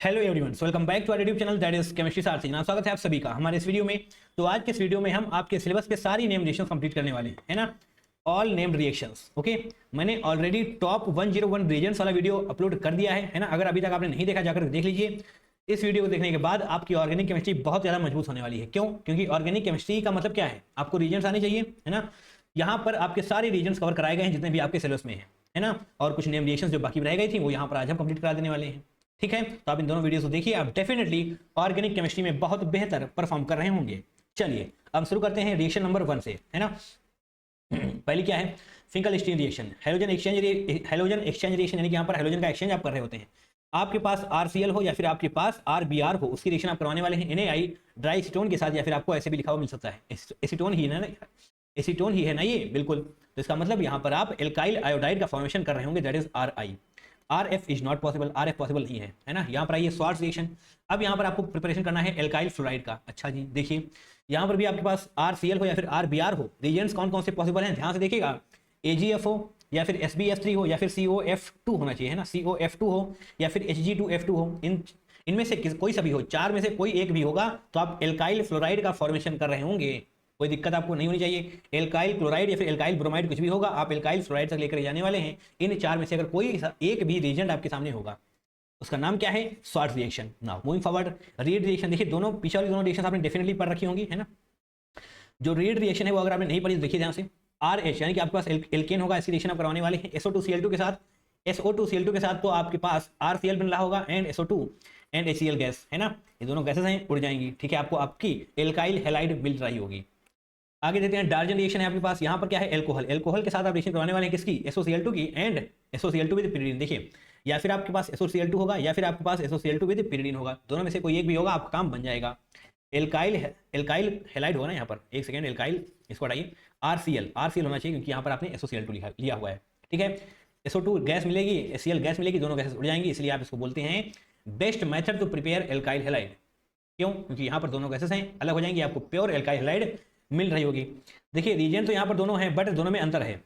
Hello everyone, welcome back to our YouTube channel that is chemistry Sarathi. जनाब स्वागत है आप सभी का हमारे इस वीडियो में। तो आज के इस वीडियो में हम आपके सिलेबस के सारी नेम रिएक्शंस कंप्लीट करने वाले हैं, है ना। All named reactions, okay. मैंने ऑलरेडी टॉप 101 रिएजेंट्स वाला वीडियो अपलोड कर दिया है ना। अगर अभी तक आपने नहीं देखा जाकर देख लीजिए। इस वीडियो को देखने के बाद आपकी ऑर्गेनिक केमिस्ट्री बहुत ज़्यादा मजबूत होने वाली है। क्यों? क्योंकि ऑर्गेनिक केमिस्ट्री का मतलब क्या है, आपको रिएजेंट्स आने चाहिए, है ना। यहाँ पर आपके सारे रिएजेंट्स कवर कराए गए हैं जितने भी आपके सिलेबस में है ना। और कुछ नेम रिएक्शंस जो बाकी रह गई थी वो यहाँ पर आज हम कंप्लीट करा देने वाले हैं, ठीक है। तो आप इन दोनों वीडियोस को देखिए, आप डेफिनेटली ऑर्गेनिक केमिस्ट्री में बहुत बेहतर परफॉर्म कर रहे होंगे। चलिए अब शुरू करते हैं रिएक्शन नंबर 1 से, है ना। पहले क्या है, Finkel-Stein reaction, halogen exchange reaction, यानी कि यहाँ पर हेलोजन का एक्सचेंज आप कर रहे होते हैं। आपके पास RCl हो या फिर आपके पास RBr हो, उसकी रिएक्शन आप करवाने वाले हैं NaI ड्राई एसीटोन के साथ, या फिर आपको ऐसे भी लिखा हुआ मिल सकता है एसीटोन ही है ना ये, बिल्कुल। तो इसका मतलब यहाँ पर आप एल्काइल आयोडाइड का फॉर्मेशन कर रहे होंगे, that is RI। RF is not possible, RF possible नहीं है ना। यहाँ पर आइए स्वार्ट्ज रिएक्शन। अब यहाँ पर आपको प्रिपरेशन करना है एल्काइल फ्लोराइड का। अच्छा जी, देखिए यहाँ पर भी आपके पास RCl हो या फिर RBr हो, रिएजेंट्स कौन कौन से पॉसिबल हैं ध्यान से देखिएगा। AgF हो या फिर SbF3 हो या फिर COF2 होना चाहिए, है ना। COF2 हो या फिर Hg2F2 हो, इनमें से कोई सा भी हो, चार में से कोई एक भी होगा तो आप एल्काइल फ्लोराइड का फॉर्मेशन कर रहे होंगे। कोई दिक्कत आपको नहीं होनी चाहिए। एल्काइल क्लोराइड या फिर एल्काइल ब्रोमाइड कुछ भी होगा, आप एल्काइल फ्लोराइड तक लेकर जाने वाले हैं। इन चार में से अगर कोई एक भी रिएजेंट आपके सामने होगा उसका नाम क्या है, Swarts reaction. Now moving forward, read reaction. देखिए दोनों पीछे वाली दोनों रिएक्शन आपने डेफिनेटली पढ़ रखी होंगी, है ना। जो रीड रिएक्शन है वो अगर आपने नहीं पढ़ी तो देखिए ध्यान से। RH यानी कि आपके पास एल्केन होगा, इसकी रिएक्शन आप करवाने वाले हैं SO2Cl2 के साथ। SO2Cl2 के साथ तो आपके पास RCl बन रहा होगा and SO2 and HCl gas, है ना। ये दोनों गैसेस हैं, उड़ जाएंगी, ठीक है। आपको आपकी एल्काइल हैलाइड मिल रही होगी। आगे देखते हैं डार्जन रिएक्शन है आपके पास। यहाँ पर क्या है, एल्कोहल के साथ आप रिएक्शन करवाने वाले हैं किसकी, SOCl2 की एंड SOCl2 विद pyridine। देखिए या फिर आपके पास SOCl2 होगा या फिर आपके पास SOCl2 विद pyridine होगा, दोनों में से कोई एक भी होगा, आपका काम बन जाएगा। एल्काइल हैलाइड होगा ना यहाँ पर, एक सेकेंड, एल्काइल इसको हटाइए, RCl होना चाहिए क्योंकि यहाँ पर आपने SOCl2 लिया हुआ है, ठीक है। SO2 गैस मिलेगी, HCl गैस मिलेगी, दोनों गैसेस उड़ जाएंगी, इसलिए आप इसको बोलते हैं best method to prepare alkyl halide. क्यों? क्योंकि यहाँ पर दोनों गैसेस हैं, अलग हो जाएंगी, आपको प्योर एल्काइल हैलाइड मिल रही होगी। देखिए रीजेंट तो यहाँ पर दोनों हैं, बट दोनों में अंतर है।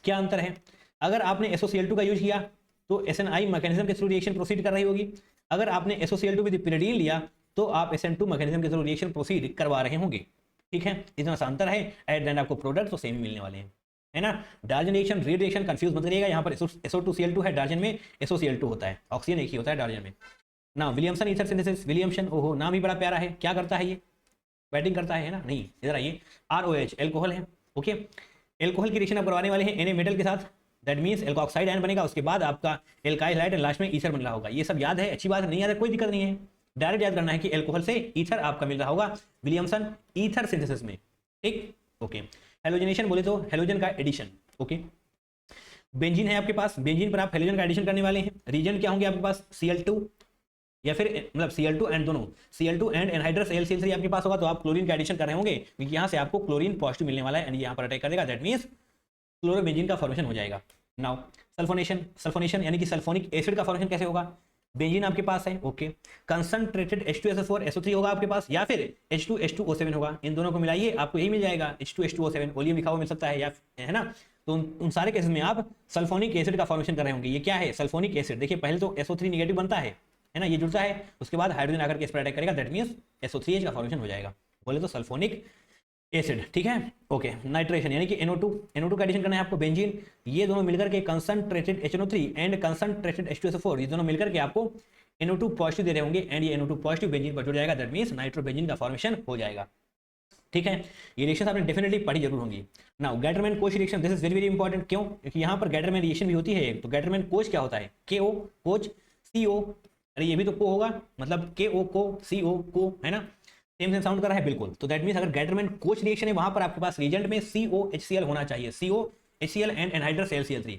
क्या अंतर है? अगर आपने SOCl2 का यूज किया तो SNI मैकेनिज्म के थ्रू रिएक्शन प्रोसीड कर रही होगी। अगर आपने SOCl2 विद pyridine लिया तो आप SN2 मैकेनिज्म के थ्रू रिएक्शन प्रोसीड करवा रहे होंगे, ठीक है। इतना सा अंतर है, एट देन आपको प्रोडक्ट तो सेम ही मिलने वाले हैं, है ना। डार्जन रिएक्शन, रीड रिएक्शन कंफ्यूज मत करिएगा। यहाँ पर SO2Cl2 है, डार्जन में SOCl2 होता है, ऑक्सीजन एक ही होता है डार्जन में ना। विलियमसन ईथर सिंथेसिस, विलियमसन, ओहो नाम ही बड़ा प्यारा है। क्या करता है ये, बैटिंग करता है ना, नहीं, इधर आइए। ROH एल्कोहल है, ओके। एल्कोहल की रिएक्शन आप करवाने वाले हैं Na मेटल के साथ, दैट मींस एल्कोऑक्साइड आयन बनेगा, उसके बाद आपका एल्काइल हैलाइड एंड लास्ट में ईथर बन रहा होगा। ये सब याद है, अच्छी बात है, नहीं याद है कोई दिक्कत नहीं है। डायरेक्ट याद करना है कि एल्कोहल से ईथर आपका मिल रहा होगा विलियमसन ईथर सिंथेसिस में, ठीक, ओके। हेलोजनेशन बोले तो हेलोजन का एडिशन, ओके। बेंजीन है आपके पास, बेंजीन पर आप हेलोजन का एडिशन करने वाले हैं। रीजन क्या होंगे आपके पास, Cl2 या फिर मतलब Cl2 एंड दोनों Cl2 एंड एनहाइड्रस AlCl3 आपके पास होगा तो आप क्लोरीन का एडिशन कर रहे होंगे, क्योंकि यहाँ से आपको क्लोरीन पॉजिटिव मिलने वाला है एंड यहाँ पर अटैक कर देगा, दैट मींस क्लोरोबेंजीन का फॉर्मेशन हो जाएगा। नाउ सल्फोनेशन यानी कि सल्फोनिक एसिड का फॉर्मेशन कैसे होगा। बेंजीन आपके पास है, ओके। कंसंट्रेटेड H2SO4 SO3 होगा आपके पास, या फिर H2H2O7 होगा। इन दोनों को मिलाइए आपको यही मिल जाएगा, H2H2O7, ओलियम लिखा हुआ मिल सकता है, या है ना। तो उन सारे केसेस में आप सल्फोनिक एसिड का फॉर्मेशन कर रहे होंगे। ये क्या है, सल्फोनिक एसिड। देखिए पहले तो SO3 नेगेटिव बनता है ना, ये जुड़ता है, उसके बाद हाइड्रोजन आकर के इस पर अटैक करेगा, दैट मींस SO3H का फॉर्मेशन हो जाएगा, बोले तो सल्फोनिक एसिड, ठीक है, ओके। नाइट्रेशन यानी कि NO2 का एडिशन करना है आपको, बेंजीन, ये दोनों मिलकर के concentrated HNO3 and concentrated H2SO4, ये दोनों मिलकर के आपको NO2 पॉजिटिव दे रहे होंगे एंड ये NO2 पॉजिटिव बेंजीन पर जुड़ जाएगा, दैट मींस नाइट्रोबेंजीन का फॉर्मेशन हो जाएगा, ठीक है। ये रिएक्शन आपने डेफिनेटली पढ़ी जरूर होंगी। Now Gattermann coach reaction, this is very very important. क्यों? क्योंकि यहाँ पर गैटरमैन रिएक्शन भी होती है। तो गैटरमैन कोच क्या होता है, KO कोच, CO, अरे ये भी तो को होगा, मतलब KO को, CO को, है ना, सेम साउंड कर रहा है, बिल्कुल। तो दैट मींस अगर गैटरमैन कोच रिएक्शन है वहां पर आपके पास रिएजेंट में COHCl होना चाहिए, COHCl एंड एनहाइड्रस AlCl3।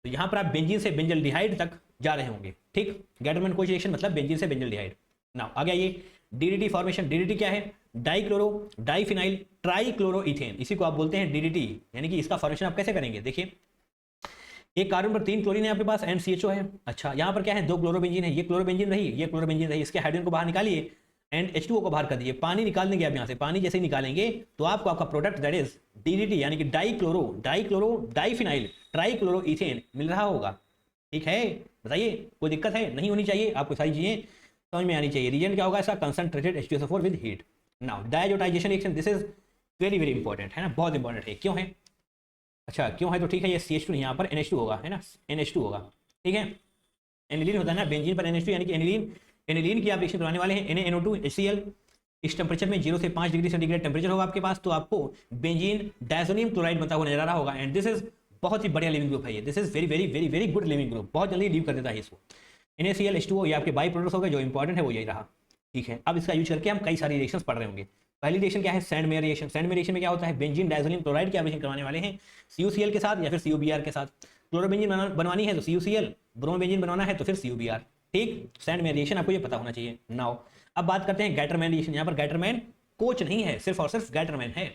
तो यहाँ पर आप बेंजीन से बेंजल्डिहाइड तक जा रहे होंगे, ठीक। गैटरमैन कोच रिएक्शन मतलब बेंजीन से बेंजल्डिहाइड। नाउ आगे आइए, DDT फॉर्मेशन। DDT क्या है, डाइक्लोरो डाइफिनाइल ट्राइक्लोरोइथेन, इसी को आप बोलते हैं DDT। यानी कि इसका फॉर्मेशन आप कैसे करेंगे, देखिए एक कार्बन पर 3 क्लोरीन है आपके पास एंड CHO है। अच्छा यहाँ पर क्या है, 2 क्लोरोबेंजीन है, ये क्लोरोबेंजीन रही, ये क्लोरोबेंजीन रही, इसके हाइड्रोजन को बाहर निकालिए एंड H2O को बाहर कर दिए। पानी निकाल देंगे आप यहाँ से, पानी जैसे ही निकालेंगे तो आपको आपका प्रोडक्ट दैट इज DDT यानी कि डाइक्लोरो डाइफिनाइल ट्राइक्लोरोइथेन मिल रहा होगा। ठीक है, बताइए कोई दिक्कत है? नहीं होनी चाहिए, आपको सारी चीजें समझ में आनी चाहिए। रीजन क्या होगा इसका? Concentrated H2SO4 with heat. Now डायजोटाइजेशन reaction, this is very very important है ना, बहुत इंपॉर्टेंट है। क्यों है? अच्छा क्यों है तो ठीक है, ये CH2 यहाँ पर NH2 होगा, है ना, NH2 होगा, ठीक है। एनिलीन होता है ना, बेंजीन पर NH2, यानी कि एनिलीन, एनिलीन की आप रिएक्शन करवाने वाले हैं NaNO2 HCl। इस टेम्परेचर में 0 से 5 डिग्री सेंटीग्रेड टेम्परेचर होगा आपके पास, तो आपको बेंजीन डायजोनियम क्लोराइड बनता हुआ नजर आ रहा होगा। एंड दिस इज बहुत ही बढ़िया लिविंग ग्रुप है ये, this is very very very very good leaving group, बहुत जल्दी लीव कर देता है इसको। NaCl H2O ये आपके बाई प्रोडक्ट्स हो गए, जो इंपॉर्टेंट है वो यही रहा, ठीक है। अब इसका यूज करके हम कई सारी रिएक्शंस पढ़ रहे होंगे। पहली रिएक्शन क्या है? Sandmeyer reaction. सैंडमेयर रिएक्शन में क्या होता है? बेंजीन डायजोनियम क्लोराइड की आप रिएक्शन करवाने वाले हैं CuCl के साथ या फिर CuBr के साथ। क्लोरोबेंजीन बनवानी है तो CuCl, ब्रोमोबेंजीन बनवाना है तो फिर CuBr, ठीक। सैंडमेयर रिएक्शन आपको ये पता होना चाहिए। नाउ अब बात करते हैं गैटरमैन रिएक्शन। यहाँ पर गैटरमैन कोच नहीं है, सिर्फ और सिर्फ गैटरमैन है।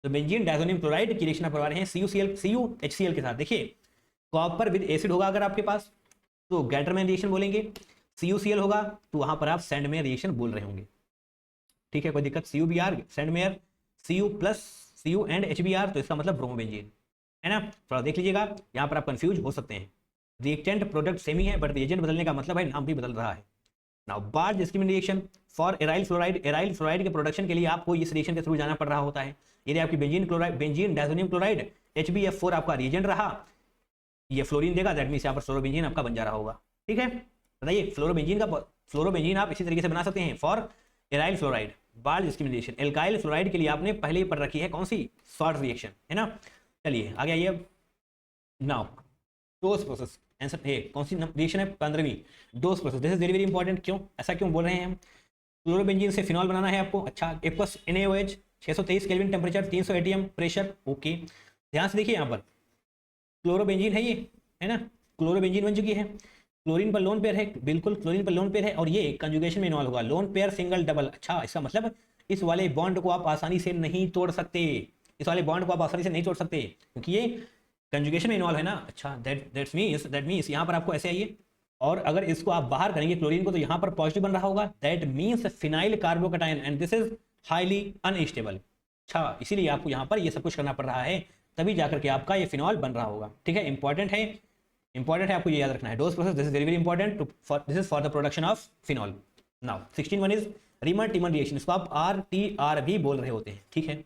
तो बेंजीन डायजोनियम क्लोराइड की रिएक्शन आप करवा रहे हैं CuHCl के साथ। देखिए कॉपर विद एसिड होगा अगर आपके पास तो गैटरमैन रिएक्शन बोलेंगे, CuCl होगा तो वहां पर आप सैंडमेयर रिएक्शन बोल रहे होंगे, ठीक है, कोई दिक्कत? CuBr Sandmeyer, Cu plus Cu and HBr तो इसका मतलब ब्रोमोबेंजीन, है ना। थोड़ा देख लीजिएगा, यहाँ पर आप कंफ्यूज हो सकते हैं। रिएक्टेंट प्रोडक्ट सेम ही है, बट रिएजेंट बदलने का मतलब है नाम भी बदल रहा है। Now barge discriminate reaction for aryl fluoride. Aryl fluoride के प्रोडक्शन के लिए आपको इस रिएक्शन के थ्रू जाना पड़ रहा होता है। यदि आपकी benzene chloride, benzene diazonium chloride HbF4 आपका रिएजेंट रहा, ये फ्लोरीन देगा, दैट मींस यहाँ पर फ्लोरोबेंजीन आपका बन जा रहा होगा, ठीक है। बताइए फ्लोरोबेंजीन आप इसी तरीके से बना सकते हैं for aryl fluoride. Barge discrimination alkyl fluoride के लिए आपने पहले ही पढ़ रखी है, कौन सी? शॉर्ट रिएक्शन, है ना। चलिए आगे आइए। नाउ डोज प्रोसेस, आंसर है कौन सी रिएक्शन है? 15वीं, Dow's process. This is very very important. क्यों ऐसा क्यों बोल रहे हैं हम? क्लोरोबेंजीन से फिनॉल बनाना है आपको। अच्छा aqueous NaOH 623 kelvin temperature, 300 ATM pressure, okay. ध्यान से देखिए यहाँ पर क्लोरोबेंजीन है ये, है ना, क्लोरोबेंजीन बन चुकी है। क्लोरीन पर लोन पेयर है, बिल्कुल क्लोरीन पर लोन पेयर है, और ये कंजुगेशन में इन्वॉल्व होगा। लोन पेयर सिंगल डबल, अच्छा इसका मतलब इस वाले बॉन्ड को आप आसानी से नहीं तोड़ सकते, इस वाले बॉन्ड को आप आसानी से नहीं तोड़ सकते क्योंकि ये कंजुगेशन में इन्वॉल्व है ना। अच्छा दैट मीन्स यहाँ पर आपको ऐसे आइए, और अगर इसको आप बाहर करेंगे क्लोरीन को तो यहाँ पर पॉजिटिव बन रहा होगा, that means phenyl carbocation and this is highly unstable. अच्छा इसीलिए आपको यहाँ पर ये सब कुछ करना पड़ रहा है, तभी जाकर के आपका ये फिनॉल बन रहा होगा, ठीक है। इंपॉर्टेंट है, आपको ये याद रखना है। Dow's process, this is very very important, this is for the production of phenol. Now 16 is Reimer Tiemann reaction, इसको आप RTR भी बोल रहे होते हैं, ठीक है।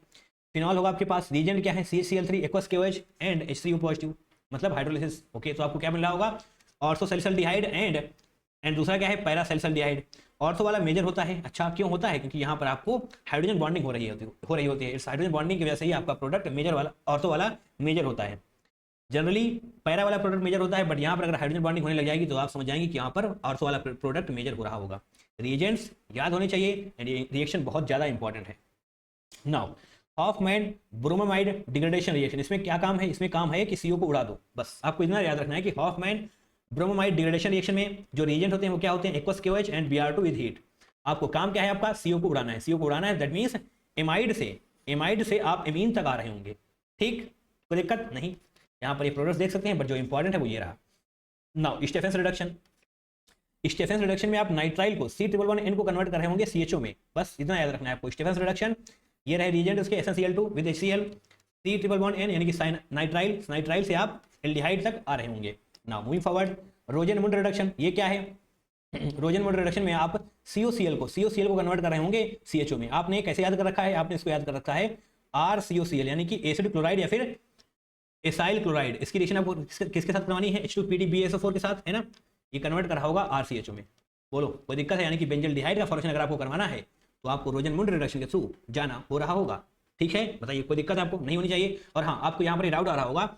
फिनॉल होगा आपके पास, रीजेंट क्या है? CHCl3 aqueous KOH and H3O positive, मतलब हाइड्रोलिसिस, ओके। तो आपको क्या मिल रहा होगा? ऑर्थोसैलिसल्डिहाइड एंड दूसरा क्या है? पैरासैलिसल्डिहाइड। ऑर्थो वाला मेजर होता है, अच्छा क्यों होता है? क्योंकि यहाँ पर आपको हाइड्रोजन बॉन्डिंग हो रही होती है। इस हाइड्रोजन बॉन्डिंग की वजह से ही आपका प्रोडक्ट मेजर वाला, ऑर्थो वाला मेजर होता है। जनरली पैरा वाला प्रोडक्ट मेजर होता है, बट यहाँ पर अगर हाइड्रोजन बॉन्डिंग होने लग जाएगी तो आप समझ जाएंगे कि यहाँ पर ऑर्थो वाला प्रोडक्ट मेजर हो रहा होगा। रिएजेंट्स याद होने चाहिए, एंड रिएक्शन बहुत ज़्यादा इंपॉर्टेंट है। Now Hoffmann bromide degradation reaction, इसमें क्या काम है? इसमें काम है कि CO को उड़ा दो, बस आपको इतना याद रखना है कि हॉफमैन ब्रोमाइड डिग्रेडेशन रिएक्शन में जो रिएजेंट होते हैं वो क्या होते हैं? Aqueous KOH and Br2 with heat. आपको काम क्या है? आपका CO को उड़ाना है, CO को उड़ाना है, दैट मीन्स एमाइड से आप एमीन तक आ रहे होंगे, ठीक, कोई दिक्कत नहीं। यहाँ पर ये प्रोडक्ट्स देख सकते हैं, बट जो इंपॉर्टेंट है वो ये रहा। नाउ स्टेफेंस रिडक्शन में आप नाइट्राइल को C111N को कन्वर्ट कर रहे होंगे CHO में, बस इतना याद रखना है आपको। स्टेफेंस रिडक्शन ये रहे रिएजेंट उसके SnCl2 विद HCl, C111N यानी कि नाइट्राइल से आप एल्डिहाइड तक आ रहे होंगे। नाउ मूविंग फॉरवर्ड, रोजेनमुंड रिडक्शन, ये क्या है? रोजेनमुंड रिडक्शन में आप COCl को कन्वर्ट कर रहे होंगे CHO में। आपने कैसे याद कर रखा है? आपने इसको याद कर रखा है RCOCl यानी कि एसिड क्लोराइड या फिर एसाइल क्लोराइड। इसकी रिएक्शन आपको किसके साथ करवानी है? H2PdBSO4 के साथ, है ना। ये कन्वर्ट करा होगा RCHO में, बोलो कोई दिक्कत है? यानी कि बेंजल्डिहाइड का फॉर्मेशन अगर आपको करवाना है तो आपको रोजेनमुंड रिडक्शन के थ्रू जाना हो रहा होगा, ठीक है। बताइए कोई दिक्कत आपको? नहीं होनी चाहिए। और हाँ, आपको यहाँ पर डाउट आ रहा होगा,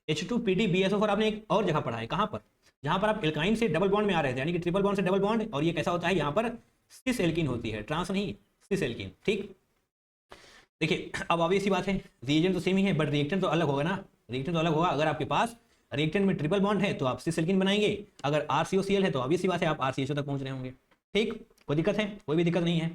H2PdBSO4 आपने एक और जगह पढ़ा है, कहाँ पर? जहाँ पर आप एल्काइन से डबल बॉन्ड में आ रहे थे, यानी कि ट्रिपल बॉन्ड से डबल बॉन्ड, और ये कैसा होता है? यहाँ पर सिस एल्कीन होती है, ट्रांस नहीं, सिस एल्कीन, ठीक। देखिए अब ऑब्वियस सी बात है, रिएजेंट तो सेम ही है, बट रिएक्टेंट तो अलग होगा ना। रिएक्टेंट तो अलग होगा। अगर आपके पास रिएक्टेंट में ट्रिपल बॉन्ड है तो आप सिस एल्कीन बनाएंगे, अगर RCOCl है तो ऑब्वियस सी बात है आप RCHO तक पहुंच रहे होंगे, ठीक। कोई दिक्कत है? कोई भी दिक्कत नहीं है।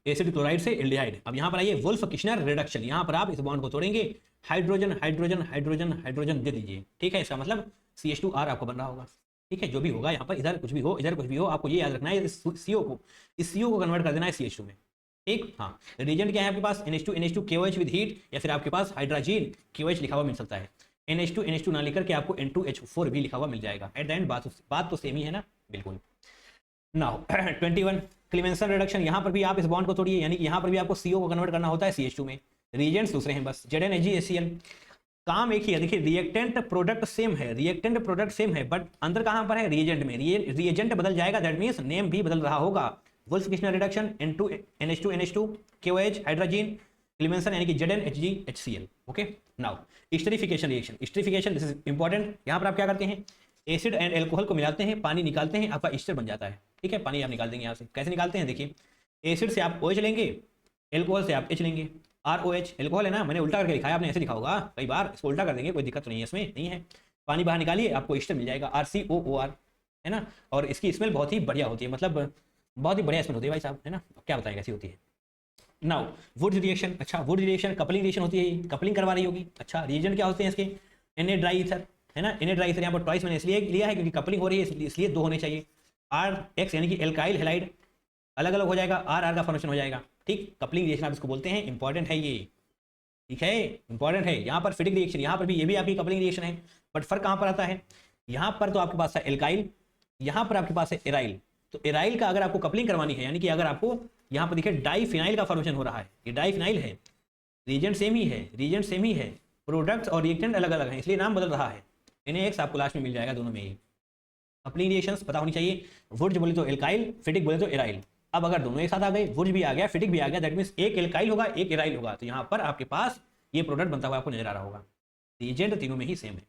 एसिड क्लोराइड से एल्डिहाइड। अब यहाँ पर आइए वुल्फ किशनर रिडक्शन, यहाँ पर आप इस बॉन्ड को तोड़ेंगे, हाइड्रोजन हाइड्रोजन हाइड्रोजन हाइड्रोजन दे दीजिए, ठीक है। इसका मतलब CH2R आपको बन रहा होगा, ठीक है। जो भी होगा यहाँ पर, इधर कुछ भी हो इधर कुछ भी हो, आपको ये याद रखना है इस CO को कन्वर्ट कर देना है CH2 में, ठीक। हाँ, रिएजेंट क्या है आपके पास? NH2 KOH विद हीट, या फिर आपके पास हाइड्रोजन KOH लिखा हुआ मिल सकता है। NH2 ना लिखकर के आपको N2H4 भी लिखा हुआ मिल जाएगा। एट द एंड बात तो सेम ही है ना, बिल्कुल। नाउ 21 क्लेमेंसन रिडक्शन, यहाँ पर भी आप इस बॉन्ड को तोड़िए, यानी कि यहाँ पर भी आपको CO को कन्वर्ट करना होता है CH2 में, रीजेंट्स दूसरे हैं बस, ZnHgAcl, काम एक ही है। देखिए रिएक्टेंट प्रोडक्ट सेम है, रिएक्टेंट प्रोडक्ट सेम है, बट अंदर कहाँ पर है, रिएजेंट में। रिएजेंट बदल जाएगा, दैट मीन्स नेम भी बदल रहा होगा। Wolf-Kitchener reduction N2NH2 KOH hydrogen Clemmensen यानी कि ZnHgHcl। Okay, now esterification reaction, esterification this is important. यहाँ पर आप क्या करते हैं, एसिड एंड एल्कोहल को मिलाते हैं, पानी निकालते हैं, आपका एस्टर बन जाता है। ठीक है, पानी आप निकाल देंगे यहाँ से। कैसे निकालते हैं, देखिए एसिड से आप OH लेंगे, एल्कोहल से आप H लेंगे, ROH एल्कोहल है ना, मैंने उल्टा करके लिखा है, आपने ऐसे लिखा होगा कई बार, इसको उल्टा कर देंगे, कोई दिक्कत तो नहीं है इसमें, नहीं है। पानी बाहर निकालिए, आपको एस्टर मिल जाएगा RCOOR, है ना। और इसकी स्मेल बहुत ही बढ़िया होती है, मतलब बहुत ही बढ़िया स्मेल होती है भाई साहब, है ना। क्या बताएं कैसी होती है। नाउ वुड्स रिएक्शन, अच्छा वुड्स रिएक्शन कपलिंग रिएक्शन होती है, कपलिंग करवा रही होगी। अच्छा रिएजेंट क्या होते हैं इसके, Na ड्राई ईथर, है ना। Na ड्राई ईथर यहाँ पर ट्वाइस मैंने इसलिए लिया है क्योंकि कपलिंग हो रही है, इसलिए 2 होने चाहिए। RX यानी कि एल्काइल हैलाइड अलग अलग हो जाएगा, RR का फॉर्मेशन हो जाएगा। ठीक, कपलिंग रिएक्शन आप इसको बोलते हैं, इंपॉर्टेंट है ये, ठीक है, इंपॉर्टेंट है। यहाँ पर फिटिक रिएक्शन, यहाँ पर भी, ये भी आपकी कपलिंग रिएक्शन है, बट फर्क कहाँ पर आता है, यहाँ पर तो आपके पास है एल्काइल, यहाँ पर आपके पास है एराइल। तो एराइल का अगर आपको कपलिंग करवानी है, यानी कि अगर आपको यहाँ पर देखिए डाईफिनाइल का फॉर्मेशन हो रहा है, ये डाईफिनाइल है, रीजेंट सेम ही है, रीजेंट सेम ही है, प्रोडक्ट्स और रिएक्टेंट अलग अलग हैं, इसलिए नाम बदल रहा है। NaX आपको लास्ट में मिल जाएगा दोनों में ही। कपलिंग रिएक्शंस पता होनी चाहिए, वुड्स बोले तो एल्काइल, फिटिक बोले तो एराइल। अब अगर दोनों एक साथ आ गए, वुड्स भी आ गया, फिटिक भी आ गया, दैट मीन्स एक एल्काइल होगा, एक एराइल होगा, तो यहाँ पर आपके पास ये प्रोडक्ट बनता हुआ आपको नजर आ रहा होगा। रिएजेंट तीनों में ही सेम है।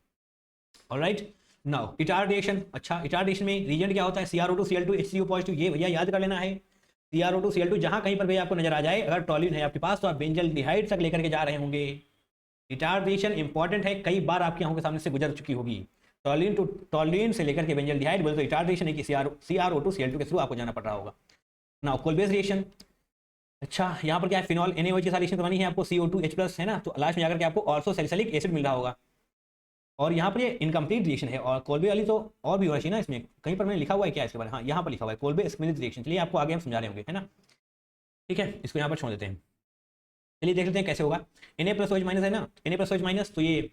ऑलराइट, नाउ इटार रिएक्शन, अच्छा इटार रिएक्शन में रिएजेंट क्या होता है, CrO2Cl2 HCO पॉजिटिव, ये भैया याद कर लेना है। CrO2Cl2 जहां कहीं पर भी आपको नजर आ जाए, अगर टॉलिन है आपके पास तो आप बेंजल डिहाइड तक लेकर के जा रहे होंगे। इटार रिएक्शन इंपॉर्टेंट है, कई बार आपकी आंखों के सामने से गुजर चुकी होगी। टॉलिन से लेकर के बेंजल डिहाइड बोले तो इटार रिएक्शन है कि CrO2Cl2 के थ्रू आपको जाना पड़ रहा होगा। नाउ कोलबेस रिएक्शन, अच्छा यहाँ पर क्या है, फिनॉल NaOH के साथ रिएक्शन करवानी है आपको, CO2H+ है ना, तो लास्ट में जाकर के आपको ऑर्सो सैलिसिलिक एसिड मिल रहा होगा। और यहाँ पर ये इनकम्प्लीट रिएक्शन है, और कोलबे वाली तो और भी होना चाहिए ना, इसमें कहीं पर मैंने लिखा हुआ है क्या इसके बारे में, हाँ यहाँ पर लिखा हुआ है कोलबे एक्सक्लूसिव रिएक्शन। चलिए आपको आगे हम समझा रहे होंगे, है ना। ठीक है, इसको यहाँ पर छोड़ देते हैं। चलिए देख लेते हैं कैसे होगा। Na+OH- है ना, Na+OH- तो ये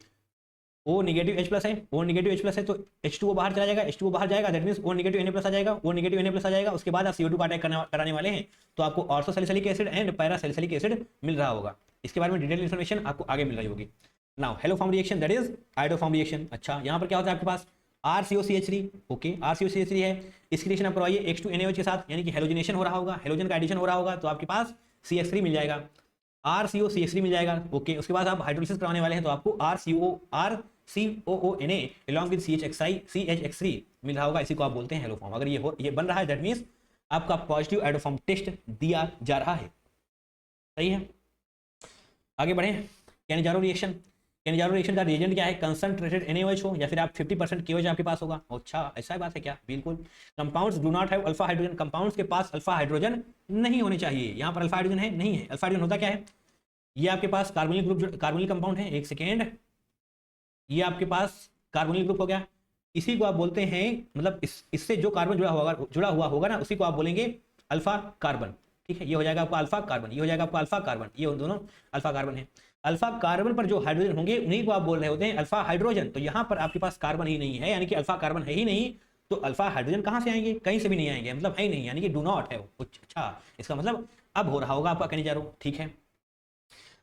O नेगेटिव H+ है, O नेगेटिव H+ है तो H2O बाहर चला जाएगा, H2O बाहर जाएगा, that means O negative Na+ आ जाएगा, O नेगेटिव Na+ आ जाएगा। उसके बाद आप CO2 का अटैक कराने वाले हैं, तो आपको ortho salicylic acid and para salicylic acid मिल रहा होगा। इसके बारे में डिटेल इन्फॉर्मेशन आपको आगे मिल रही होगी। Now haloform reaction, that is iodoform reaction. अच्छा यहाँ पर क्या होता है आपके पास, RCOCH3, ओके RCOCH3 है, इसकी रिएक्शन आप करवाइए H2NaOH के साथ, यानी कि हेलोजिनेशन हो रहा होगा, हेलोजन का एडिशन हो रहा होगा, तो आपके पास CH3 मिल जाएगा, RCOCH3 मिल जाएगा। ओके, उसके बाद आप हाइड्रोलिसिस कराने वाले हैं, तो आपको RCOONA along with CHX3 मिल रहा होगा, इसी को आप बोलते हैं हेलोफॉर्म। अगर ये बन रहा है, दैट मीन्स आपका पॉजिटिव आइडोफॉर्म टेस्ट दिया जा रहा है। सही है, आगे बढ़े। कैनिजारो रिएक्शन, कैनिजारो रिएक्शन का रिएजेंट क्या है, कंसंट्रेटेड NaOH हो या फिर आप 50% KOH आपके पास होगा। अच्छा ऐसा बात है क्या, बिल्कुल। Compounds do not have alpha hydrogen, compounds के पास अल्फा हाइड्रोजन नहीं होने चाहिए। यहाँ पर अल्फा हाइड्रोजन है, नहीं है। अल्फा हाइड्रोजन होता क्या है, ये आपके पास कार्बोनिल ग्रुप, कार्बोनिल कंपाउंड है, एक सेकेंड, ये आपके पास कार्बोनिल ग्रुप हो गया, इसी को आप बोलते हैं, मतलब इससे जो कार्बन जुड़ा हुआ होगा ना, उसी को आप बोलेंगे अल्फा कार्बन। ठीक है, ये हो जाएगा आपका अल्फा कार्बन, ये हो जाएगा आपका अल्फा कार्बन, ये दोनों अल्फा कार्बन है। अल्फा कार्बन पर जो हाइड्रोजन होंगे उन्हीं को आप बोल रहे होते हैं अल्फा हाइड्रोजन। तो यहाँ पर आपके पास कार्बन ही नहीं है, यानी कि अल्फा कार्बन है ही नहीं, तो अल्फा हाइड्रोजन कहाँ से आएंगे, कहीं से भी नहीं आएंगे, मतलब है ही नहीं, यानी कि डू नॉट है। अच्छा, इसका मतलब अब हो रहा होगा आपका कैनिजारो। ठीक है,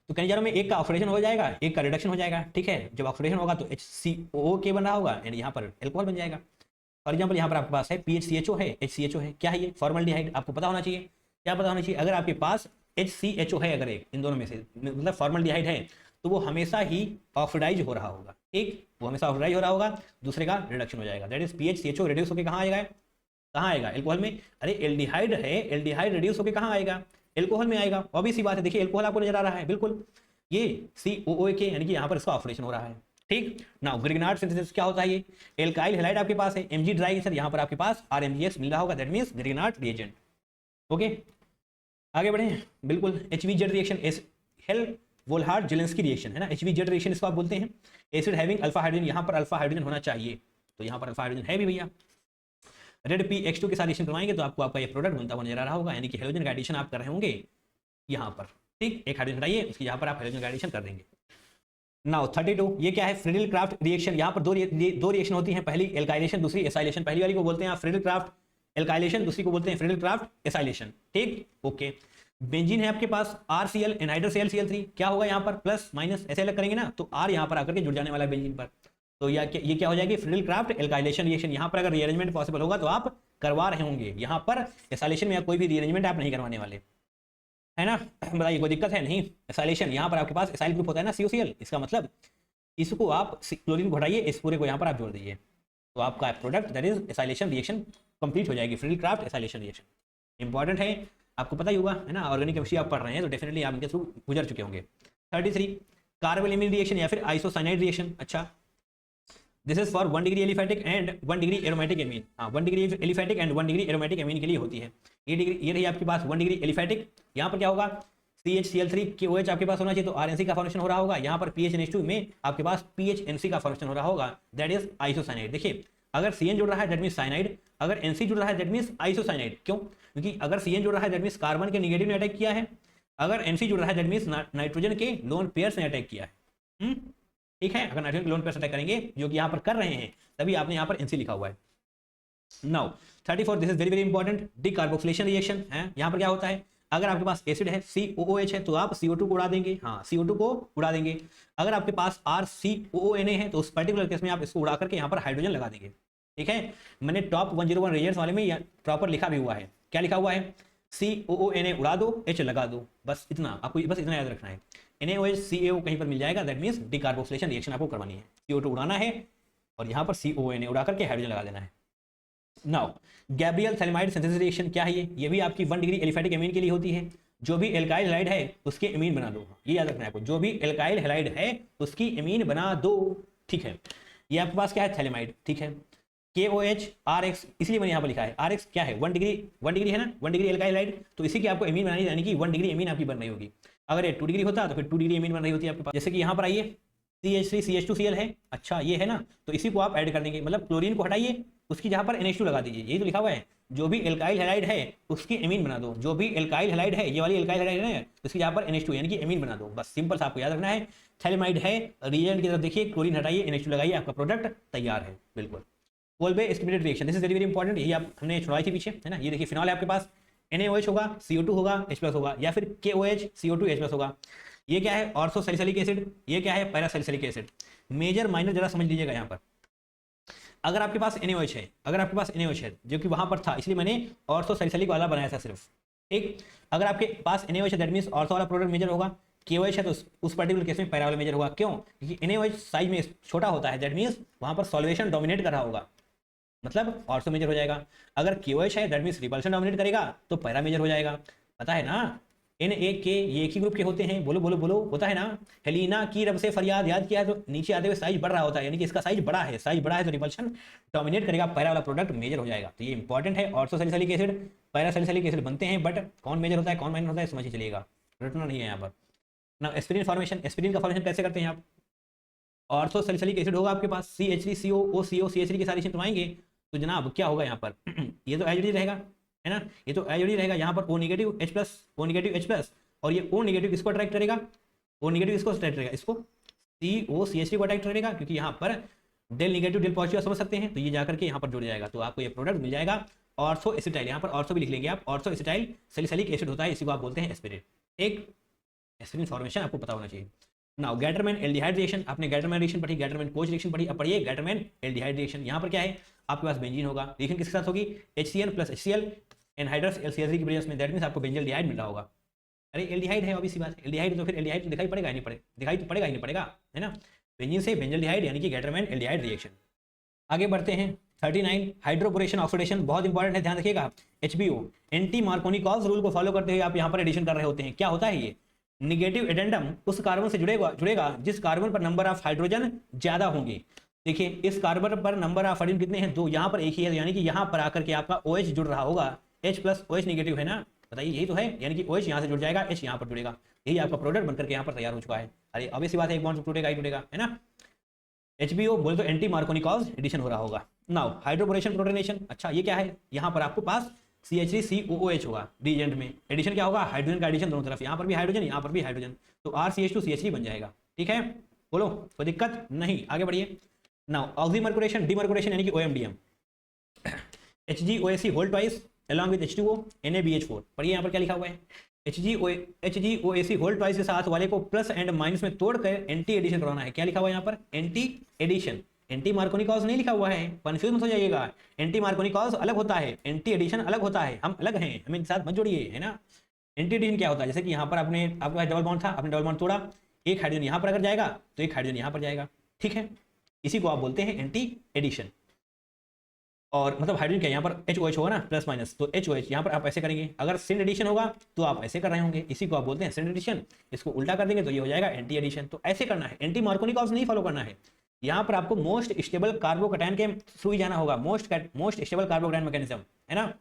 तो कैनिजारो में एक का ऑक्सीडेशन हो जाएगा, एक का रिडक्शन हो जाएगा। ठीक है, जब ऑक्सीडेशन होगा तो HCOO बन रहा होगा, यानी यहाँ पर एल्कोहल बन जाएगा। फॉर एग्जाम्पल यहाँ पर आपके पास है PHCHO है, HCHO है, क्या है ये, फॉर्मल्डिहाइड। आपको पता होना चाहिए, क्या पता होना चाहिए, अगर आपके पास HCHO है, अगर एक इन दोनों में से मतलब फॉर्मल्डिहाइड है, तो वो हमेशा ही ऑक्सीडाइज हो रहा होगा। ठीक, वो हमेशा ऑक्सीडाइज हो रहा होगा, दूसरे का रिडक्शन हो जाएगा, दैट इज PHCHO रिड्यूस होकर कहाँ आएगा, कहाँ आएगा, एल्कोहल में। अरे एल्डिहाइड है, एल्डिहाइड रिड्यूस होकर कहाँ आएगा, एल्कोहल में आएगा। ऑब्वियस सी बात है, देखिए एल्कोहल आपको नजर आ रहा है, बिल्कुल ये COOH यानी कि यहाँ पर इसका ऑक्सीडेशन हो रहा है। ठीक, नाउ ग्रिग्नार्ड सिंथेसिस क्या होता है, ये एल्काइल हैलाइड आपके पास है, Mg ड्राई सर, यहाँ पर आपके पास RMGS मिल रहा होगा, that means Grignard reagent. Okay, आगे बढ़े, बिल्कुल। HVZ reaction, Hell Volhard Zelinsky reaction है ना, HVZ रिएक्शन इसको आप बोलते हैं। एसिड हैविंग अल्फा हाइड्रोजन, यहाँ पर अल्फा हाइड्रोजन होना चाहिए, तो यहाँ पर अल्फा हाइड्रोजन है भी भैया। रेड PX2 के साथ रिएक्शन करवाएंगे तो आपको आपका ये प्रोडक्ट बनता हुआ नजर आ रहा होगा, यानी कि हेलोजन का एडिशन आप कर रहे होंगे यहाँ पर। ठीक, एक हाइड्रोजन हटाइए, उसकी यहाँ पर आप हाइड्रोजन का एडिशन कर देंगे। नाउ 32, ये क्या है? Friedel craft reaction. यहाँ पर दो रिएक्शन होती हैं, पहली एल्काइलेशन, दूसरी एसाइलेशन। पहली वाली को बोलते हैं फ्रीडल क्राफ्ट एल्काइलेशन, दूसरी को बोलते हैं फ्रीडल क्राफ्ट एसाइलेशन। ठीक, ओके। बेंजीन है आपके पास RCl एनहाइड्रस Cl3, क्या होगा यहाँ पर? प्लस माइनस ऐसे अलग करेंगे ना, तो R यहाँ पर आकर के जुड़ जाने वाला है बेंजीन पर। तो ये क्या हो जाएगी? Friedel craft alkylation reaction. यहाँ पर अगर रीअरेंजमेंट पॉसिबल होगा तो आप करवा रहे होंगे, यहाँ पर एसाइलेशन में कोई भी रीअरेंजमेंट आप नहीं करवाने वाले, है ना? बताइए कोई दिक्कत है? नहीं। एसाइलेशन, यहाँ पर आपके पास एसाइल ग्रुप होता है ना COCl, इसका मतलब इसको आप क्लोरीन को हटाइए, इस पूरे को यहाँ पर आप जोड़ दीजिए, तो आपका product that is acylation reaction complete हो जाएगी, Friedel Crafts acylation reaction. Important है, आपको पता ही होगा, है ना? ऑर्गेनिक केमिस्ट्री आप पढ़ रहे हैं तो डेफिनेटली आप इनके थ्रू गुजर चुके होंगे। 33, कार्बोनिल रिएक्शन या फिर आइसोसाइनाइड रिएक्शन। अच्छा, this is for 1 degree aliphatic and 1 degree aromatic amine. हाँ, 1 degree aliphatic and 1 degree aromatic amine के लिए होती है। ये रही आपके पास 1 डिग्री एलिफैटिक। यहाँ पर क्या होगा? CHCl3 के OH आपके पास होना चाहिए, तो RNC का फॉर्मेशन हो रहा होगा। यहाँ पर PHNH2 में आपके पास PHNC का फॉर्मेशन हो रहा होगा, दैट इज आइसोसाइनाइड। देखिए, अगर CN जुड़ रहा है दैट मीन साइनाइड, अगर NC जुड़ रहा है दैट मीन आइसोसाइनाइड। क्यों? क्योंकि अगर CN जुड़ रहा है दैट मीन कार्बन के नेगेटिव ने अटैक किया है, अगर NC जुड़ रहा है दैट मीन नाइट्रोजन के लोन पेयर्स ने अटैक किया है। ठीक है, अगर नाइट्रोजन के लोन पेयर्स अटैक करेंगे, जो कि यहाँ पर कर रहे हैं, तभी आपने यहाँ पर NC लिखा हुआ है। Now 34, this is very very important, decarboxylation reaction है। यहाँ पर क्या होता है? अगर आपके पास एसिड है COOH है तो आप CO2 को उड़ा देंगे। हाँ, CO2 को उड़ा देंगे। अगर आपके पास RCOONA है तो उस पर्टिकुलर केस में आप इसको उड़ा करके यहाँ पर हाइड्रोजन लगा देंगे। ठीक है, मैंने टॉप 101 रिजल्ट्स वाले में प्रॉपर लिखा भी हुआ है। क्या लिखा हुआ है? COONA उड़ा दो, H लगा दो, बस इतना आपको, बस इतना याद रखना है। NaOH CaO कहीं पर मिल जाएगा, दैट मीन्स डिकार्बोक्सिलेशन रिएक्शन आपको करवानी है। CO2 उड़ाना है और यहाँ पर CONA उड़ा करके हाइड्रोजन लगा देना है। Now Gabriel phthalimide synthesis reaction क्या है? ये भी आपकी 1 डिग्री एलिफैटिक एमीन के लिए होती है। जो भी एल्काइल हैलाइड है उसके एमीन बना दो, ये याद रखना है आपको, जो भी एल्काइल हैलाइड है उसकी एमीन बना दो। ठीक है, ये आपके पास क्या है? थैलेमाइड। ठीक है, KOH RX, इसलिए मैंने यहाँ पर लिखा है RX क्या है? 1 डिग्री है ना, 1 डिग्री एल्काइल हैलाइड, तो इसी की आपको एमीन बनानी, यानी कि 1 डिग्री एमीन आपकी बन रही होगी। अगर ये 2 डिग्री होता तो फिर 2 डिग्री एमीन बन रही होती है आपके पास। जैसे कि यहाँ पर आइए, CH3 CH2Cl है, अच्छा ये है ना, तो इसी को आप ऐड कर देंगे, मतलब क्लोरीन को हटाइए, उसकी जहाँ पर NH2 लगा दीजिए, यही तो लिखा हुआ है। जो भी एल्काइल हैलाइड है उसकी एमीन बना दो, जो भी एल्काइल हैलाइड है, ये वाली एल्काइल हैलाइड है, उसकी जहाँ पर NH2 यानी कि एमीन बना दो, बस सिंपल सा आपको याद रखना है। थैलेमाइड है, रिएजेंट की तरफ देखिए, क्लोरीन हटाइए, NH2 लगाइए, आपका प्रोडक्ट तैयार है। बिल्कुल, Kolbe estimated reaction, this is very very important, यही आप हमने छुड़वाई थी पीछे, है ना? ये देखिए, फिनॉल है आपके पास, NaOH होगा, CO2 होगा, H+ होगा, या फिर KOH CO2 H+ होगा। ये क्या है? Ortho salicylic acid. ये क्या है? Para salicylic acid. Major minor जरा समझ लीजिएगा यहाँ पर। अगर आपके पास NaOH है, जो कि वहां पर था, इसलिए मैंने ऑर्थो सैलिसिलिक वाला बनाया था सिर्फ। ठीक, अगर आपके पास NaOH है दैट मींस ऑर्थो वाला प्रोडक्ट मेजर होगा। KOH है तो उस पर्टिकुलर केस में पैरा वाला मेजर होगा। क्यों? क्योंकि NaOH साइज में छोटा होता है, दैट मींस वहां पर सॉल्वेशन डोमिनेट कर रहा होगा, मतलब ऑर्थो मेजर हो जाएगा। अगर KOH है दैट मींस रिपल्शन डोमिनेट करेगा तो पैरा मेजर हो जाएगा। पता है ना? NA के ये एक ही ग्रुप के होते हैं, बोलो बोलो बोलो, होता है ना? हेलिना की रब से फरियाद याद किया तो नीचे आते हुए साइज बढ़ रहा होता है, यानी कि इसका साइज बड़ा है, तो रिपल्शन डोमिनेट करेगा, पैरा वाला प्रोडक्ट मेजर हो जाएगा। तो ये इंपॉर्टेंट है। Ortho salicylic acid, para salicylic acid बनते हैं, बट कौन मेजर होता है कौन माइनर होता है समझ चलिएगा, रटना नहीं है यहाँ पर ना। एस्पिरिन फॉर्मेशन, एस्पिरिन का फॉर्मेशन कैसे करते हैं आप? ऑर्थो सैलिसिलिक एसिड होगा आपके पास, CH3CO CH3 के सारे चिपवाएंगे तो जनाब क्या होगा यहाँ पर? ये तो एच रहेगा, है ना? ये तो एच रहेगा। यहाँ पर O नेगेटिव H+, और ये O नेगेटिव किसको अट्रैक्ट करेगा? O नेगेटिव इसको अट्रैक्ट करेगा, इसको COCH3 को अट्रैक्ट करेगा, क्योंकि यहाँ पर डेल नेगेटिव डेल पॉजिटिव समझ सकते हैं, तो ये जाकर के यहाँ पर जुड़ जाएगा, तो आपको ये प्रोडक्ट मिल जाएगा ऑर्थो एसिटाइल। यहाँ पर ऑर्थो भी लिख लेंगे आप, ऑर्थो एसिटाइल सैलिसिलिक एसिड होता है, इसी को आप बोलते हैं एस्पिरिन। एक एस्पिरिन फॉर्मेशन आपको पता होना चाहिए। नाउ गैटरमैन एल्डिहाइड रिएक्शन, आपने गैटरमैन रिएक्शन पढ़ी, गैटरमैन कोच रिएक्शन पढ़ी, अब पढ़िए गैटरमैन एल्डिहाइड रिएक्शन। यहाँ पर क्या है? आपके पास बेंजीन होगा, रिएक्शन किसके साथ होगी? HCl + HCl एनहाइड्रस CL3 की प्रेजेंस में, दैट मींस आपको बेंजल डिहाइड मिल रहा होगा। अरे एल्डिहाइड है, ऑब्वियस सी बात है, एल्डिहाइड तो फिर एल्डिहाइड तो दिखाई पड़ेगा ही नहीं, दिखाई तो पड़ेगा ही नहीं पड़ेगा, है ना? बेंजीन से बेंजल डिहाइड यानी कि गैटरमैन एल्डिहाइड रिएक्शन। आगे बढ़ते हैं 39, हाइड्रोबोरेशन ऑक्सीडेशन, बहुत इंपॉर्टेंट है, ध्यान रखिएगा। HBO एंटी मार्कोनिकॉस रूल को फॉलो करते हुए आप यहाँ पर एडिशन कर रहे होते हैं। क्या होता है ये? निगेटिव एडेंडम उस कार्बन से जुड़ेगा जिस कार्बन पर नंबर ऑफ हाइड्रोजन ज्यादा होंगे। देखिए, इस कार्बन पर नंबर ऑफ हाइड्रोजन कितने हैं? 2, यहाँ पर एक ही है, यानी कि यहाँ पर आकर के आपका OH जुड़ रहा होगा। H+ OH नेगेटिव है ना, बताइए यही तो है, यानी कि OH यहाँ से जुड़ जाएगा, H यहाँ पर जुड़ेगा, यही आपका प्रोडक्ट बनकर के यहाँ पर तैयार हो चुका है। अरे ऑब्वियस सी बात है, एक बॉन्ड टूटेगा ही टूटेगा, है ना? HBO बोले तो एंटी मार्कोनिकॉस एडिशन हो रहा होगा। नाउ हाइड्रोबोरेशन प्रोटोनेशन, अच्छा ये क्या है? यहाँ पर आपको पास CH3COOH होगा, रिएजेंट में एडिशन क्या होगा? हाइड्रोजन का एडिशन दोनों तरफ, यहाँ पर भी हाइड्रोजन, यहाँ पर भी हाइड्रोजन, तो RCH2CH3 बन जाएगा। ठीक है, बोलो कोई दिक्कत नहीं, आगे बढ़िए। नाउ ऑक्सीमर्कुरेशन डीमर्कुरेशन यानी कि OMDM, HgOAc whole twice along with H2O NaBH4। पढ़िए यहाँ पर क्या लिखा हुआ है, HgOAc होल ट्वाइस के साथ वाले को प्लस एंड माइनस में तोड़कर एंटी एडिशन करवाना है। क्या लिखा हुआ है यहाँ पर, anti addition. Anti Markovnikov's नहीं लिखा हुआ है, कंफ्यूज मत हो जाइएगा। एंटी मार्कोनी कॉज अलग होता है, एंटी एडिशन अलग होता है, हम अलग हैं, हमें साथ मत जोड़िए, है ना। एंटी एडिशन क्या होता है, जैसे कि यहाँ पर आपके पास डबल बॉन्ड था, आपने डबल बॉन्ड तोड़ा, एक हाइड्रोजन यहाँ पर अगर जाएगा तो एक हाइड्रोजन यहाँ पर जाएगा, ठीक है, इसी को आप बोलते हैं एंटी एडिशन। और मतलब हाइड्रोजन क्या यहाँ पर HOH होगा ना प्लस माइनस, तो HOH यहाँ पर आप ऐसे करेंगे, अगर सिंड एडिशन होगा तो आप ऐसे कर रहे होंगे, इसी को आप बोलते हैं सिंड एडिशन। इसको उल्टा कर देंगे तो ये हो जाएगा एंटी एडिशन। तो ऐसे करना है, एंटी मार्कोनी कॉज नहीं फॉलो करना है। यहाँ पर आपको मोस्ट स्टेबल कार्बोकैटायन के थ्रू ही जाना होगा, मोस्ट स्टेबल कार्बोकैटायन मैकेनिज्म, है ना।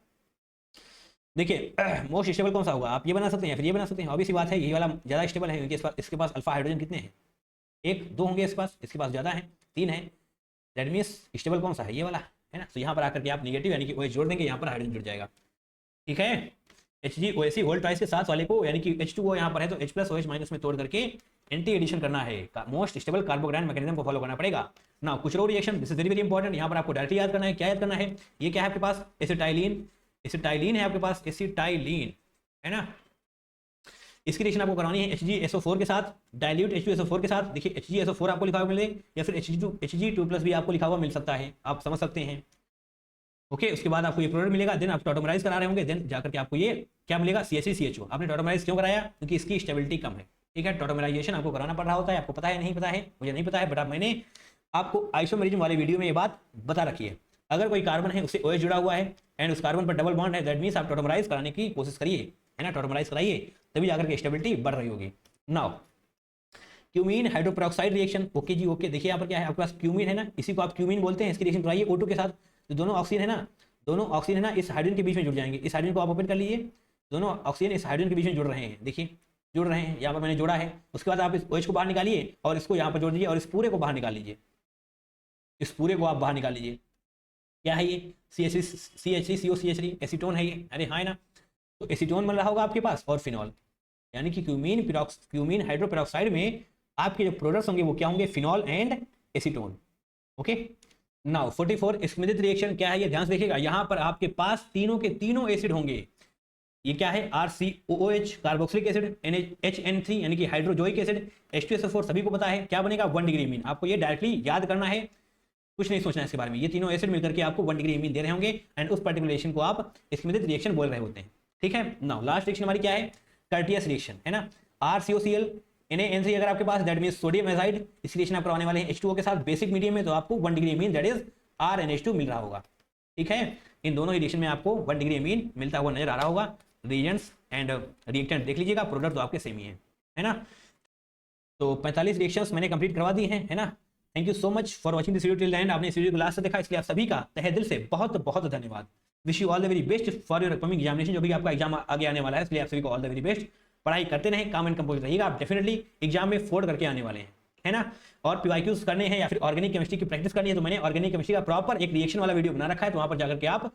देखिए मोस्ट स्टेबल कौन सा होगा, आप ये बना सकते हैं फिर ये बना सकते हैं, ऑब्वियस सी बात है, ये वाला ज़्यादा स्टेबल है क्योंकि इसके पास अल्फा हाइड्रोजन कितने हैं, 1 2 होंगे इसके पास ज़्यादा है, 3 है। दैट मीन्स स्टेबल कौन सा है, ये वाला, है ना। तो यहाँ पर आकर के आप निगेटिव यानी कि OH जोड़ देंगे, यहाँ पर हाइड्रोजन जुड़ जाएगा, ठीक है। HgOAc होल ट्वाइस के साथ वाले को यानी कि H2O यहाँ पर है तो H प्लस OH माइनस में तोड़ करके एंटी एडिशन करना है, मोस्ट स्टेबल कार्बोकैटायन मैकेनिज्म को फॉलो करना पड़ेगा। ना Kucherov reaction, this is very very important, यहाँ पर आपको डायरेक्टली याद करना है। क्या याद करना है, ये क्या है आपके पास, एसिटाइलिन, एसिटाइलिन है आपके पास, एसिटाइलिन, है ना। इसकी रिएक्शन आपको करानी है HgSO4 के साथ, डाइल्यूट H2SO4 के साथ। देखिए HgSO4 आपको लिखा हुआ मिले या फिर Hg2 भी आपको लिखा हुआ मिल सकता है, आप समझ सकते हैं, ओके। उसके बाद आपको ये प्रोडक्ट मिलेगा, देन आप टॉटोमराइज करा रहे होंगे, देन जाकर के आपको ये क्या मिलेगा, CH3CHO। आपने टॉटोमराइज क्यों कराया, क्योंकि इसकी स्टेबिलिटी कम है, ठीक है। टॉटोमराइजेशन आपको कराना पड़ रहा होता है, आपको पता है नहीं पता है, मुझे नहीं पता है, बट मैंने आपको आइसोमेरिज्म वाले वीडियो में ये बात बता रखी है। अगर कोई कार्बन है उससे OH जुड़ा हुआ है एंड उस कार्बन पर डबल बॉन्ड है, दैट मीन्स आप टॉटोमराइज कराने की कोशिश करिए, है ना, टॉटोमराइज कराइए, तभी जाकर के स्टेबिलिटी बढ़ रही होगी। Now cumene hydroperoxide reaction, okay जी ओके। देखिए यहाँ पर क्या है आपके पास, क्यूमीन है ना, इसी को आप क्यूमीन बोलते हैं। इसकी रिएक्शन कराइए O2 के साथ, तो दोनों ऑक्सीजन है ना, दोनों ऑक्सीजन है ना इस हाइड्रोजन के बीच में जुड़ जाएंगे। इस हाइड्रोजन को आप ओपन कर लीजिए, दोनों ऑक्सीजन इस हाइड्रोजन के बीच में जुड़ रहे हैं, देखिए जुड़ रहे हैं, यहाँ पर मैंने जोड़ा है। उसके बाद आप इस OH को बाहर निकालिए और इसको यहाँ पर जोड़ दीजिए और इस पूरे को बाहर निकाल लीजिए, इस पूरे को आप बाहर निकाल लीजिए। क्या है ये, CH3COCH3 एसीटोन है ये, अरे हाँ है ना। तो एसीटोन बन रहा होगा आपके पास और फिनॉल, यानी कि क्यूमीन हाइड्रोपेरोक्साइड में आपके जो प्रोडक्ट्स होंगे वो क्या होंगे, phenol and acetone, okay. Now 44 Schmidt reaction क्या है ये ध्यान से देखिएगा, यहाँ पर आपके पास तीनों के तीनों एसिड होंगे। ये क्या है, RCOOH कार्बोक्सिलिक एसिड, HN3 यानी कि हाइड्रोजोइक एसिड, H2SO4 सभी को पता है। क्या बनेगा, 1 डिग्री मीन। आपको ये डायरेक्टली याद करना है, कुछ नहीं सोचना है इसके बारे में। ये तीनों एसिड मिलकर के आपको 1 डिग्री मीन दे रहे होंगे एंड उस पर्टिकुलर रिएक्शन को आप स्मिदित रिएक्शन बोल रहे होते हैं, ठीक है। नाउ लास्ट रिएक्शन हमारी क्या है, कर्टियस रिएक्शन, है ना। RCOCl Na3 अगर आपके पास, दैट मीन सोडियम एजाइड, इस रिएक्शन आप करवाने वाले हैं H2O के साथ बेसिक मीडियम में, तो आपको 1 degree mean that is RNH2 मिल रहा होगा, ठीक है। इन दोनों रिएक्शन में आपको 1 डिग्री मीन मिलता हुआ नजर आ रहा होगा। रिएजेंट्स एंड रिएक्टेंट देख लीजिएगा, प्रोडक्ट तो आपके सेम ही है ना। तो 45 रिएक्शंस मैंने कंप्लीट करवा दी हैं, है ना। Thank you so much for watching this video till the end. आपने इस वीडियो को लास्ट से देखा, इसलिए आप सभी का तहे दिल से बहुत बहुत धन्यवाद। Wish you all the very best for your upcoming examination, जो भी आपका एग्जाम आगे आने वाला है, इसलिए आप सभी को ऑल द वेरी बेस्ट। पढ़ाई करते रहें, काम एंड कंपोज रहिएगा, आप डेफिनेटली एग्जाम में फोड़ करके आने वाले हैं, है ना। और PYQs करने हैं या फिर ऑर्गेनिक केमिस्ट्री की प्रैक्टिस करनी है, तो मैंने ऑर्गेनिक केमिस्ट्री का प्रॉपर एक रिएक्शन वाला वीडियो बना रखा है, तो वहां पर जाकर के आप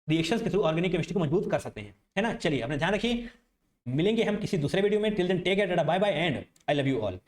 रिएक्शंस के थ्रू ऑर्गेनिक केमिस्ट्री को मजबूत कर सकते हैं, है ना। चलिए अपना ध्यान रखिए, मिलेंगे हम किसी दूसरे वीडियो में। Till then take care, tata bye bye and I love you all.